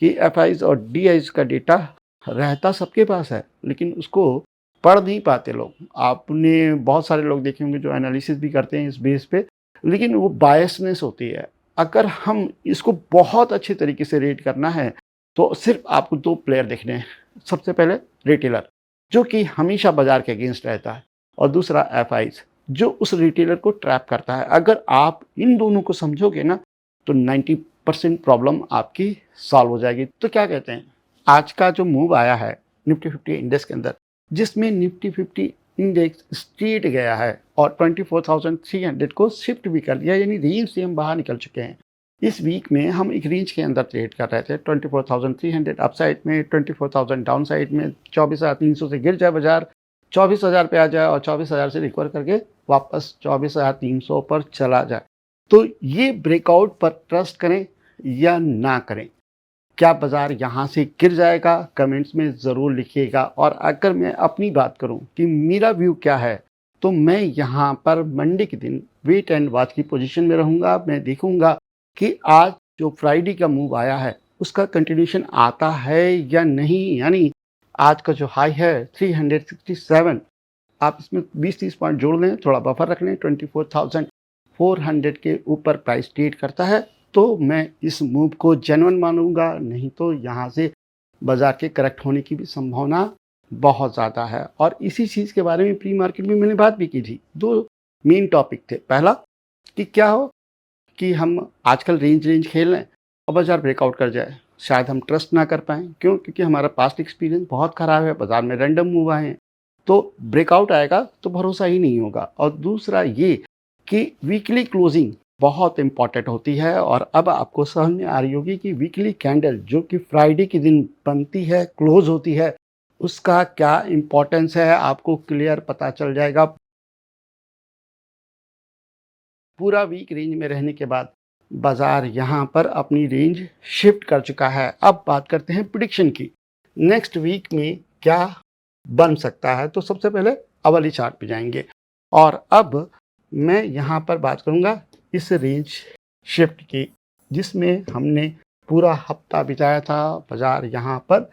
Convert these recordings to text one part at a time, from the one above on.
कि एफआईज और डीआईज का डेटा रहता सबके पास है, लेकिन उसको पढ़ नहीं पाते लोग। आपने बहुत सारे लोग देखे होंगे जो एनालिसिस भी करते हैं इस बेस पे, लेकिन वो बायसनेस होती है। अगर हम इसको बहुत अच्छे तरीके से रेट करना है तो सिर्फ आपको 2 प्लेयर देखने हैं। सबसे पहले रिटेलर जो कि हमेशा बाजार के अगेंस्ट रहता है, और दूसरा एफआईज जो उस रिटेलर को ट्रैप करता है। अगर आप इन दोनों को समझोगे ना तो 90% प्रॉब्लम आपकी सॉल्व हो जाएगी। तो क्या कहते हैं, आज का जो मूव आया है निफ्टी 50 इंडेक्स के अंदर, जिसमें निफ्टी 50 इंडेक्स स्ट्रेट गया है और 24,300 को शिफ्ट भी कर दिया, यानी रेंज से हम बाहर निकल चुके हैं। इस वीक में हम एक रेंज के अंदर ट्रेड कर रहे थे, 24,300 अपसाइड में, 24,000 डाउन साइड में। 24,300 से गिर जाए बाजार, 24,000 पे आ जाए और 24,000 से रिकवर करके वापस 24,300 पर चला जाए। तो ये ब्रेकआउट पर ट्रस्ट करें या ना करें, क्या बाजार यहाँ से गिर जाएगा, कमेंट्स में ज़रूर लिखिएगा। और अगर मैं अपनी बात करूँ कि मेरा व्यू क्या है, तो मैं यहाँ पर मंडे के दिन वेट एंड वॉच की पोजीशन में रहूँगा। मैं देखूँगा कि आज जो फ्राइडे का मूव आया है उसका कंटिन्यूशन आता है या नहीं। यानी आज का जो हाई है 367, आप इसमें 20-30 पॉइंट जोड़ लें, थोड़ा बफर रख लें। 24,400 के ऊपर प्राइस ट्रेड करता है तो मैं इस मूव को जेन्युइन मानूंगा, नहीं तो यहाँ से बाजार के करेक्ट होने की भी संभावना बहुत ज़्यादा है। और इसी चीज़ के बारे में प्री मार्केट में मैंने बात भी की थी। 2 मेन टॉपिक थे। पहला कि क्या हो कि हम आजकल रेंज खेल लें और बाजार ब्रेकआउट कर जाए, शायद हम ट्रस्ट ना कर पाएँ। क्यों? क्योंकि हमारा पास्ट एक्सपीरियंस बहुत ख़राब है, बाजार में रैंडम मूव आए हैं, तो ब्रेकआउट आएगा तो भरोसा ही नहीं होगा। और दूसरा ये कि वीकली क्लोजिंग बहुत इंपॉर्टेंट होती है, और अब आपको समझ में आ रही होगी कि वीकली कैंडल जो कि फ्राइडे के दिन बनती है, क्लोज होती है, उसका क्या इंपॉर्टेंस है आपको क्लियर पता चल जाएगा। पूरा वीक रेंज में रहने के बाद बाजार यहाँ पर अपनी रेंज शिफ्ट कर चुका है। अब बात करते हैं प्रिडिक्शन की, नेक्स्ट वीक में क्या बन सकता है। तो सबसे पहले अवली चार्ट पे जाएंगे, और अब मैं यहाँ पर बात करूँगा इस रेंज शिफ्ट की, जिसमें हमने पूरा हफ्ता बिताया था। बाजार यहाँ पर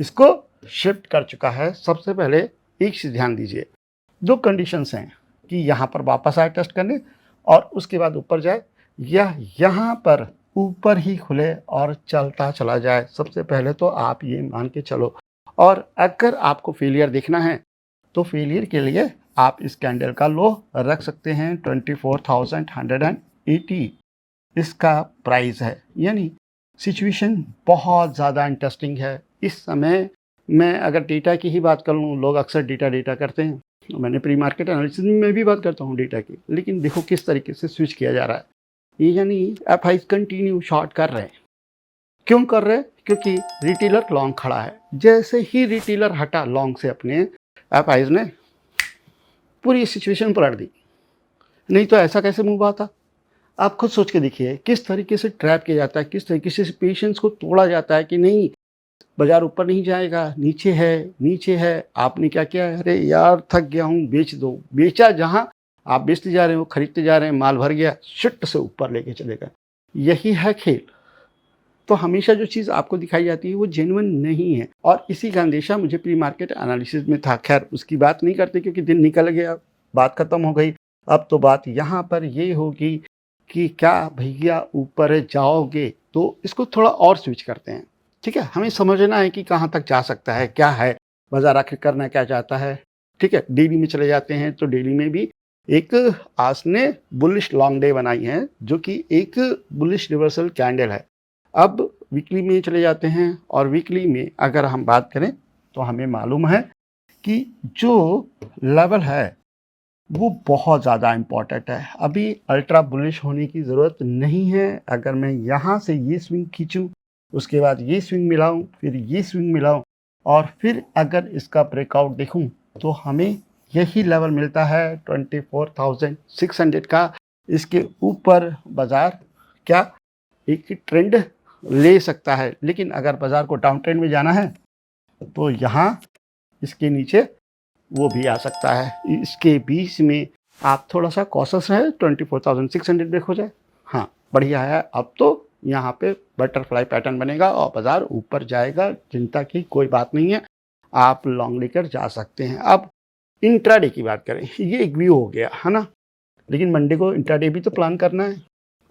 इसको शिफ्ट कर चुका है। सबसे पहले एक चीज़ ध्यान दीजिए, 2 कंडीशंस हैं कि यहाँ पर वापस आए टेस्ट करने और उसके बाद ऊपर जाए, या यहाँ पर ऊपर ही खुले और चलता चला जाए। सबसे पहले तो आप ये मान के चलो। और अगर आपको फेलियर देखना है तो फेलियर के लिए आप इस कैंडल का लो रख सकते हैं। 24,180 इसका प्राइस है। यानी सिचुएशन बहुत ज़्यादा इंटरेस्टिंग है इस समय। मैं अगर डेटा की ही बात कर लूँ, लोग अक्सर डेटा करते हैं, मैंने प्री मार्केट एनालिसिस में भी बात करता हूँ डेटा की, लेकिन देखो किस तरीके से स्विच किया जा रहा है। ये यानी एफआईज कंटिन्यू शॉर्ट कर रहे हैं। क्यों कर रहे हैं? क्योंकि रिटेलर लॉन्ग खड़ा है। जैसे ही रिटेलर हटा लॉन्ग से अपने, एफआईज ने पूरी सिचुएशन पलट दी। नहीं तो ऐसा कैसे मूव आता? आप खुद सोच के देखिए किस तरीके से ट्रैप किया जाता है, किस तरीके से पेशेंस को तोड़ा जाता है कि नहीं बाजार ऊपर नहीं जाएगा, नीचे है, नीचे है। आपने क्या किया? अरे यार थक गया हूँ, बेच दो। बेचा जहाँ, आप बेचते जा रहे हो, खरीदते जा रहे हैं, माल भर गया, शिट से ऊपर लेके चलेगा। यही है खेल। तो हमेशा जो चीज़ आपको दिखाई जाती है वो जेन्युइन नहीं है, और इसी का अंदेशा मुझे प्री मार्केट एनालिसिस में था। खैर उसकी बात नहीं करते क्योंकि दिन निकल गया, बात खत्म हो गई। अब तो बात यहाँ पर ये होगी कि क्या भैया ऊपर जाओगे? तो इसको थोड़ा और स्विच करते हैं, ठीक है। हमें समझना है कि कहाँ तक जा सकता है, क्या है बाजार आखिर करना क्या चाहता है, ठीक है। डेली में चले जाते हैं तो डेली में भी एक आज ने बुलिश लॉन्ग डे बनाई है, जो कि एक बुलिश रिवर्सल कैंडल है। अब वीकली में चले जाते हैं, और वीकली में अगर हम बात करें तो हमें मालूम है कि जो लेवल है वो बहुत ज़्यादा इम्पॉर्टेंट है। अभी अल्ट्रा बुलिश होने की ज़रूरत नहीं है। अगर मैं यहाँ से ये स्विंग खींचूँ, उसके बाद ये स्विंग मिलाऊँ, फिर ये स्विंग मिलाऊँ, और फिर अगर इसका ब्रेकआउट देखूँ तो हमें यही लेवल मिलता है 24,600 का। इसके ऊपर बाजार क्या एक ट्रेंड ले सकता है, लेकिन अगर बाजार को डाउन ट्रेंड में जाना है तो यहाँ इसके नीचे वो भी आ सकता है। इसके बीच में आप थोड़ा सा कॉशस है, 24,600 ब्रेक हो जाए, हाँ बढ़िया है। अब तो यहाँ पे बटरफ्लाई पैटर्न बनेगा और बाजार ऊपर जाएगा, चिंता की कोई बात नहीं है, आप लॉन्ग लेकर जा सकते हैं। अब इंट्राडे की बात करें, ये एक व्यू हो गया है ना, लेकिन मंडे को इंट्राडे भी तो प्लान करना है।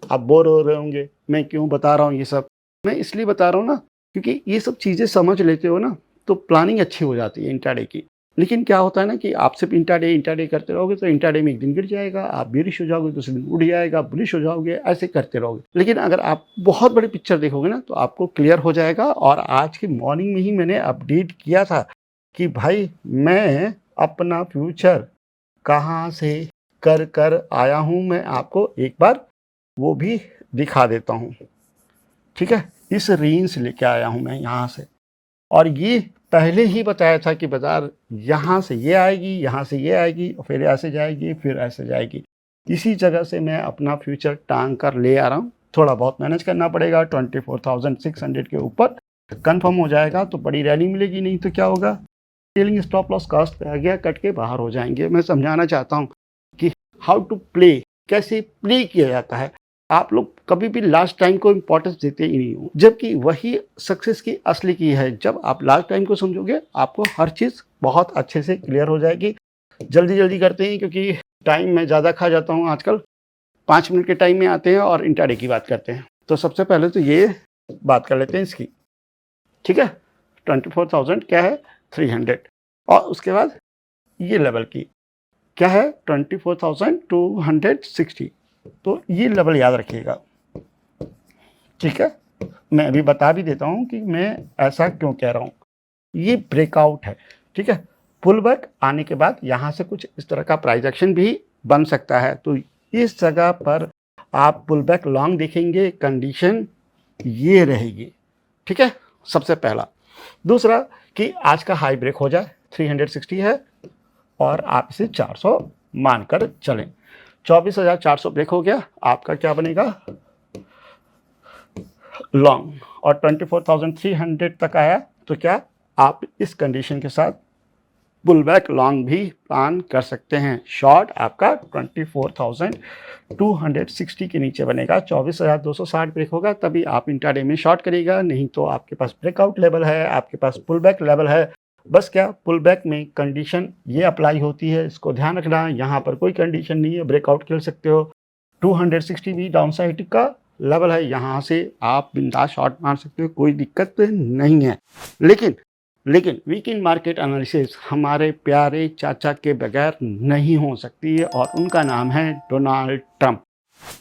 आप बोर हो रहे होंगे मैं क्यों बता रहा हूँ ये सब, मैं इसलिए बता रहा हूँ ना क्योंकि ये सब चीज़ें समझ लेते हो ना तो प्लानिंग अच्छी हो जाती है इंट्राडे की। लेकिन क्या होता है ना कि आप सिर्फ इंट्राडे करते रहोगे तो इंट्राडे में एक दिन गिर जाएगा, आप बेरिश हो जाओगे, दूसरे दिन उड़ जाएगा, बुलिश हो जाओगे, ऐसे करते रहोगे। लेकिन अगर आप बहुत बड़ी पिक्चर देखोगे ना तो आपको क्लियर हो जाएगा। और आज की मॉर्निंग में ही मैंने अपडेट किया था कि भाई मैं अपना फ्यूचर कहाँ से कर आया हूँ, मैं आपको एक बार वो भी दिखा देता हूँ। ठीक है, इस रेंज से लेके आया हूँ मैं यहाँ से, और ये पहले ही बताया था कि बाजार यहाँ से ये आएगी, यहाँ से ये आएगी, फिर ऐसे जाएगी, फिर ऐसे जाएगी। इसी जगह से मैं अपना फ्यूचर टांग कर ले आ रहा हूँ। थोड़ा बहुत मैनेज करना पड़ेगा, 24,600 के ऊपर कंफर्म हो जाएगा तो बड़ी रैली मिलेगी, नहीं तो क्या होगा, ट्रेलिंग स्टॉप लॉस कास्ट पे आ गया, कट के बाहर हो जाएंगे। मैं समझाना चाहता हूँ कि हाउ टू प्ले, कैसे प्ले किया जाता है। आप लोग कभी भी लास्ट टाइम को इम्पोर्टेंस देते ही नहीं हो, जबकि वही सक्सेस की असली की है। जब आप लास्ट टाइम को समझोगे आपको हर चीज़ बहुत अच्छे से क्लियर हो जाएगी। जल्दी करते हैं क्योंकि टाइम मैं ज़्यादा खा जाता हूँ आजकल। 5 मिनट के टाइम में आते हैं और इंट्राडे की बात करते हैं। तो सबसे पहले तो ये बात कर लेते हैं इसकी, ठीक है। 24,000 क्या है, 300, और उसके बाद ये लेवल की क्या है, 24,260। तो ये लेवल याद रखिएगा, ठीक है। मैं अभी बता भी देता हूँ कि मैं ऐसा क्यों कह रहा हूँ। ये ब्रेकआउट है, ठीक है। पुल बैक आने के बाद यहाँ से कुछ इस तरह का प्राइस एक्शन भी बन सकता है। तो इस जगह पर आप पुल बैक लॉन्ग देखेंगे, कंडीशन ये रहेगी, ठीक है, सबसे पहला। दूसरा कि आज का हाई ब्रेक हो जाए, 360 है, और आप इसे 400 मानकर चलें। 24,400 ब्रेक हो गया, आपका क्या बनेगा, लॉन्ग। और 24,300 तक आया तो क्या आप इस कंडीशन के साथ पुल बैक लॉन्ग भी प्लान कर सकते हैं। शॉर्ट आपका 24,260 के नीचे बनेगा, 24,260 ब्रेक होगा तभी आप इंट्राडे में शॉर्ट करिएगा, नहीं तो आपके पास ब्रेकआउट लेवल है, आपके पास पुल बैक लेवल है। बस क्या पुल बैक में कंडीशन ये अप्लाई होती है, इसको ध्यान रखना। यहाँ पर कोई कंडीशन नहीं है, ब्रेकआउट खेल सकते हो। 260 भी डाउन साइड का लेवल है, यहाँ से आप बिंदास शॉर्ट मार सकते हो, कोई दिक्कत नहीं है। लेकिन वीकेंड मार्केट एनालिसिस हमारे प्यारे चाचा के बगैर नहीं हो सकती है, और उनका नाम है डोनाल्ड ट्रंप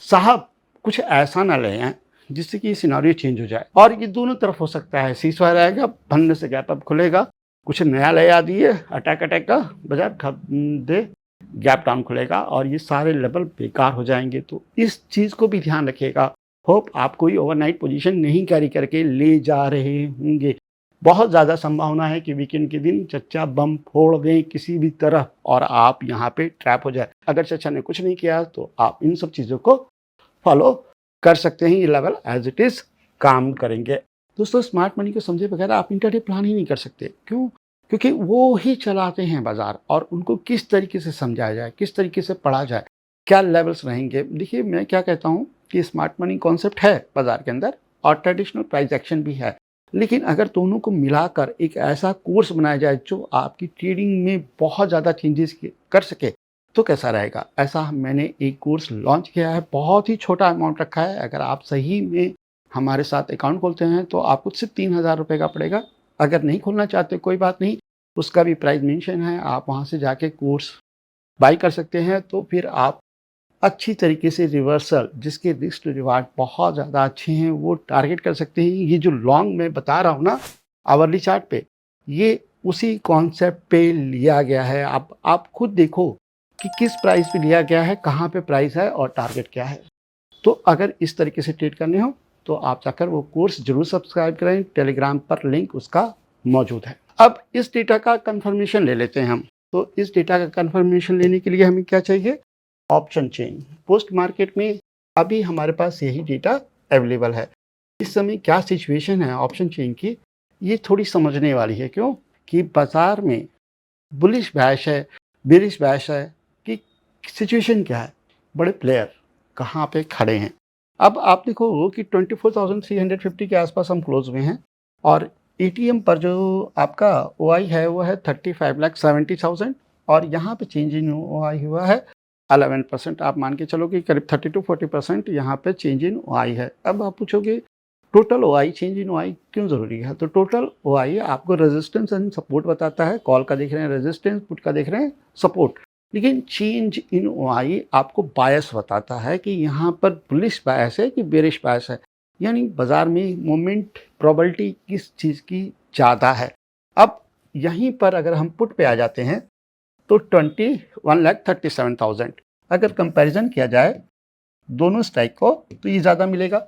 साहब। कुछ ऐसा ना ले आए जिससे कि सिनारियो चेंज हो जाए, और ये दोनों तरफ हो सकता है। सीजफायर आएगा, बनने से गैप अप खुलेगा, कुछ नया ले आ दिए, अटैक का बाजार खरीदे, गैप डाउन खुलेगा, और ये सारे लेवल बेकार हो जाएंगे। तो इस चीज़ को भी ध्यान रखिएगा। होप आप कोई ओवरनाइट पोजीशन नहीं कैरी करके ले जा रहे होंगे। बहुत ज़्यादा संभावना है कि वीकेंड के दिन चच्चा बम फोड़ दें किसी भी तरह और आप यहाँ पे ट्रैप हो जाए। अगर चच्चा ने कुछ नहीं किया तो आप इन सब चीज़ों को फॉलो कर सकते हैं, ये लेवल एज इट इज़ काम करेंगे। दोस्तों, स्मार्ट मनी को समझे बगैर आप इंट्राडे प्लान ही नहीं कर सकते। क्यों? क्योंकि वो ही चलाते हैं बाजार, और उनको किस तरीके से समझाया जाए, किस तरीके से पढ़ा जाए, क्या लेवल्स रहेंगे। देखिए, मैं क्या कहता हूँ कि स्मार्ट मनी कॉन्सेप्ट है बाजार के अंदर और ट्रेडिशनल प्राइस एक्शन भी है, लेकिन अगर दोनों को मिलाकर एक ऐसा कोर्स बनाया जाए जो आपकी ट्रेडिंग में बहुत ज़्यादा चेंजेस कर सके तो कैसा रहेगा। ऐसा मैंने एक कोर्स लॉन्च किया है, बहुत ही छोटा अमाउंट रखा है। अगर आप सही में हमारे साथ अकाउंट खोलते हैं तो आपको सिर्फ 3,000 रुपये का पड़ेगा। अगर नहीं खोलना चाहते कोई बात नहीं, उसका भी प्राइस मेंशन है, आप वहाँ से जाके कोर्स बाई कर सकते हैं। तो फिर आप अच्छी तरीके से रिवर्सल, जिसके रिस्क रिवार्ड बहुत ज़्यादा अच्छे हैं, वो टारगेट कर सकते हैं। ये जो लॉन्ग मैं बता रहा हूँ ना आवरली चार्ट पे, ये उसी कॉन्सेप्ट पे लिया गया है। आप खुद देखो कि किस प्राइस पे लिया गया है, कहाँ पे प्राइस है और टारगेट क्या है। तो अगर इस तरीके से ट्रेड करने हो तो आप जाकर वो कोर्स जरूर सब्सक्राइब करें, टेलीग्राम पर लिंक उसका मौजूद है। अब इस डेटा का कंफर्मेशन ले लेते हैं हम। तो इस डेटा का कंफर्मेशन लेने के लिए हमें क्या चाहिए, ऑप्शन चेन। पोस्ट मार्केट में अभी हमारे पास यही डेटा अवेलेबल है। इस समय क्या सिचुएशन है ऑप्शन चेन की, ये थोड़ी समझने वाली है। क्यों कि बाजार में बुलिश बैश है, बेरिश बैश है, कि सिचुएशन क्या है, बड़े प्लेयर कहाँ पे खड़े हैं। अब आप देखो कि 24,350 के आसपास हम क्लोज हुए हैं और एटीएम पर जो आपका ओआई है वो है 35,70,000 और यहाँ पे चेंज इन ओआई हुआ है 11%। आप मान के चलो कि करीब 30 to 40% यहाँ पे चेंज इन ओआई है। अब आप पूछोगे total OI change in OI क्यों ज़रूरी है? तो टोटल ओआई आपको रेजिस्टेंस एंड सपोर्ट बताता है। कॉल का देख रहे हैं रेजिस्टेंस, पुट का देख रहे हैं सपोर्ट। लेकिन चेंज इन ओआई आपको बायस बताता है कि यहाँ पर बुलिश बायस है कि बेरिश बायस है, यानी बाजार में मूवमेंट प्रोबेबिलिटी किस चीज़ की ज़्यादा है। अब यहीं पर अगर हम पुट पे आ जाते हैं तो 21,37,000 अगर कंपैरिजन किया जाए दोनों स्ट्राइक को तो ये ज़्यादा मिलेगा,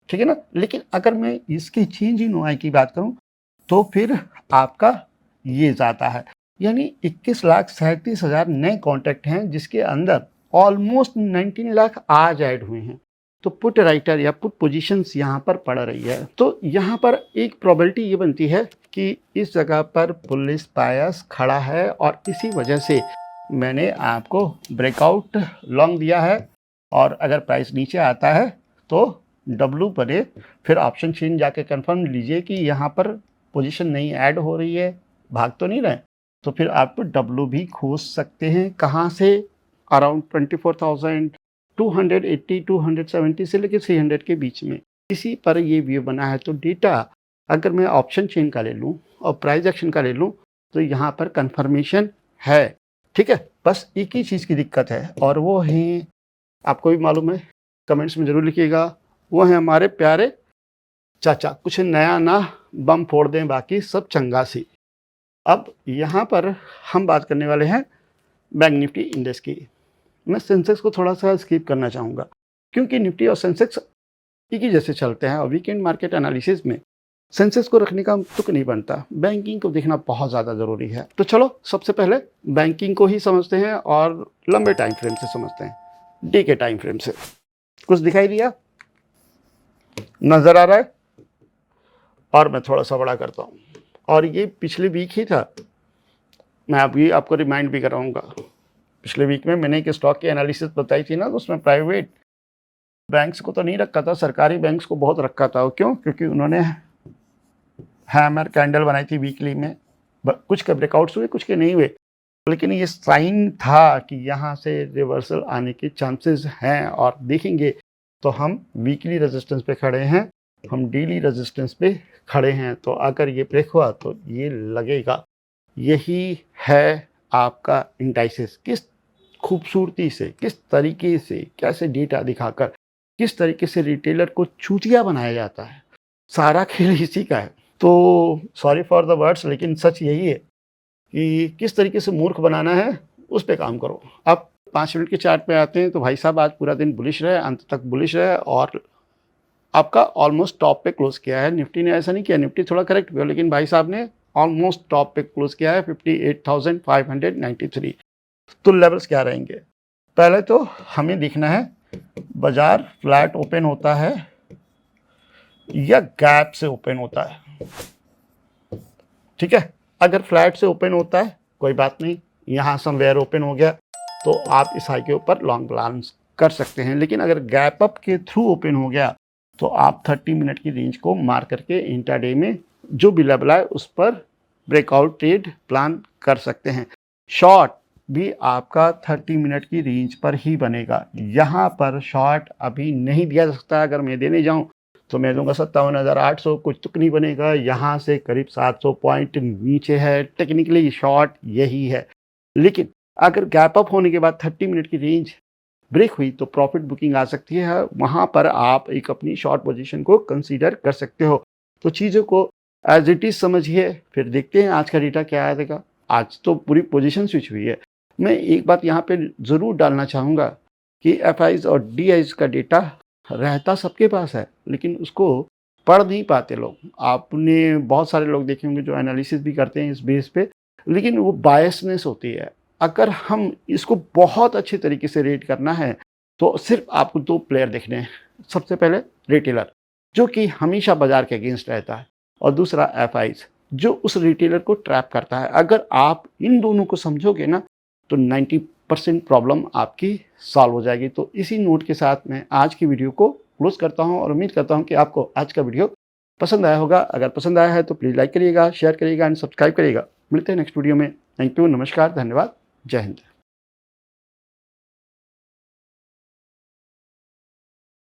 ठीक है ना। लेकिन अगर मैं इसकी चेंज इन ओआई की बात करूं तो फिर आपका ये ज़्यादा है, यानी 21,37,000 नए कॉन्ट्रैक्ट हैं जिसके अंदर ऑलमोस्ट 19 लाख आज ऐड हुए हैं। तो पुट राइटर या पुट पोजीशंस यहाँ पर पड़ रही है। तो यहाँ पर एक प्रोबेबिलिटी ये बनती है कि इस जगह पर बुलिश बायस खड़ा है और इसी वजह से मैंने आपको ब्रेकआउट लॉन्ग दिया है और अगर प्राइस नीचे आता है तो डब्लू बने, फिर ऑप्शन चेन जाके कंफर्म लीजिए कि यहाँ पर पोजीशन नहीं ऐड हो रही है, भाग तो नहीं रहे, तो फिर आप डब्लू भी खोज सकते हैं। कहाँ से? अराउंड 24,280 270 से लेकर 300 के बीच में, इसी पर ये व्यू बना है। तो डेटा अगर मैं ऑप्शन चेन का ले लूँ और प्राइस एक्शन का ले लूँ तो यहाँ पर कंफर्मेशन है, ठीक है। बस एक ही चीज़ की दिक्कत है और वो है, आपको भी मालूम है, कमेंट्स में ज़रूर लिखिएगा, वो है हमारे प्यारे चाचा, कुछ नया ना बम फोड़ दें बाकी सब चंगा सी। अब यहाँ पर हम बात करने वाले हैं बैंक निफ्टी इंडेक्स की। मैं सेंसेक्स को थोड़ा सा स्किप करना चाहूँगा क्योंकि निफ्टी और सेंसेक्स एक ही जैसे चलते हैं और वीकेंड मार्केट एनालिसिस में सेंसेक्स को रखने का तुक नहीं बनता, बैंकिंग को देखना बहुत ज़्यादा ज़रूरी है। तो चलो सबसे पहले बैंकिंग को ही समझते हैं और लंबे टाइम फ्रेम से समझते हैं, डे के टाइम फ्रेम से। कुछ दिखाई दिया, नज़र आ रहा है? और मैं थोड़ा सा बड़ा करता हूँ और ये पिछले वीक ही था, मैं अभी आपको रिमाइंड भी कराऊंगा। पिछले वीक में मैंने एक स्टॉक की एनालिसिस बताई थी ना, तो उसमें प्राइवेट बैंक्स को तो नहीं रखा था, सरकारी बैंक्स को बहुत रखा था। क्यों? क्योंकि उन्होंने हैमर कैंडल बनाई थी वीकली में, कुछ के ब्रेकआउट्स हुए कुछ के नहीं हुए, लेकिन ये साइन था कि यहाँ से रिवर्सल आने के चांसेस हैं। और देखेंगे तो हम वीकली रेजिस्टेंस पे खड़े हैं, हम डेली रेजिस्टेंस पे खड़े हैं। तो अगर ये ब्रेक हुआ तो ये लगेगा, यही है आपका इंडाइसिस। किस खूबसूरती से, किस तरीके से, कैसे डेटा दिखाकर, किस तरीके से रिटेलर को चूतिया बनाया जाता है, सारा खेल इसी का है। तो सॉरी फॉर द वर्ड्स, लेकिन सच यही है कि किस तरीके से मूर्ख बनाना है उस पे काम करो। अब 5 मिनट के चार्ट पे आते हैं तो भाई साहब आज पूरा दिन बुलिश रहे, अंत तक बुलिश रहे और आपका ऑलमोस्ट टॉप पे क्लोज किया है। निफ्टी ने ऐसा नहीं किया, निफ्टी थोड़ा करेक्ट हुआ, लेकिन भाई साहब ने ऑलमोस्ट टॉप पे क्लोज किया है 58,593। तो लेवल्स क्या रहेंगे? पहले तो हमें देखना है बाजार फ्लैट ओपन होता है या गैप से ओपन होता है, ठीक है। अगर फ्लैट से ओपन होता है कोई बात नहीं, यहाँ समवेयर ओपन हो गया तो आप इस हाई के ऊपर लॉन्ग प्लान कर सकते हैं। लेकिन अगर गैप अप के थ्रू ओपन हो गया तो आप 30 मिनट की रेंज को मार करके इंट्राडे में जो भी लेवल आए उस पर ब्रेकआउट ट्रेड प्लान कर सकते हैं। शॉर्ट भी आपका 30 मिनट की रेंज पर ही बनेगा। यहाँ पर शॉर्ट अभी नहीं दिया जा सकता, अगर मैं देने जाऊँ तो मैं दूंगा 57,800, कुछ तुक नहीं बनेगा। यहाँ से करीब 700 पॉइंट नीचे है, टेक्निकली शॉर्ट यही है। लेकिन अगर गैप अप होने के बाद 30 मिनट की रेंज ब्रेक हुई तो प्रॉफिट बुकिंग आ सकती है, वहाँ पर आप एक अपनी शॉर्ट पोजीशन को कंसीडर कर सकते हो। तो चीज़ों को एज इट इज़ समझिए, फिर देखते हैं आज का डेटा क्या आएगा। आज तो पूरी पोजीशन स्विच हुई है। मैं एक बात यहाँ पे ज़रूर डालना चाहूँगा कि एफआईज और डीआईज का डेटा रहता सबके पास है, लेकिन उसको पढ़ नहीं पाते लोग। आपने बहुत सारे लोग देखे होंगे जो एनालिसिस भी करते हैं इस बेस पे, लेकिन वो बायसनेस होती है। अगर हम इसको बहुत अच्छे तरीके से रेट करना है तो सिर्फ आपको 2 प्लेयर देखने हैं। सबसे पहले रिटेलर जो कि हमेशा बाजार के अगेंस्ट रहता है, और दूसरा एफआईज जो उस रिटेलर को ट्रैप करता है। अगर आप इन दोनों को समझोगे ना तो 90% प्रॉब्लम आपकी सॉल्व हो जाएगी। तो इसी नोट के साथ मैं आज की वीडियो को क्लोज़ करता हूँ और उम्मीद करता हूँ कि आपको आज का वीडियो पसंद आया होगा। अगर पसंद आया है तो प्लीज़ लाइक करिएगा, शेयर करिएगा एंड सब्सक्राइब करिएगा। मिलते हैं नेक्स्ट वीडियो में। थैंक यू, नमस्कार, धन्यवाद, जय हिंद।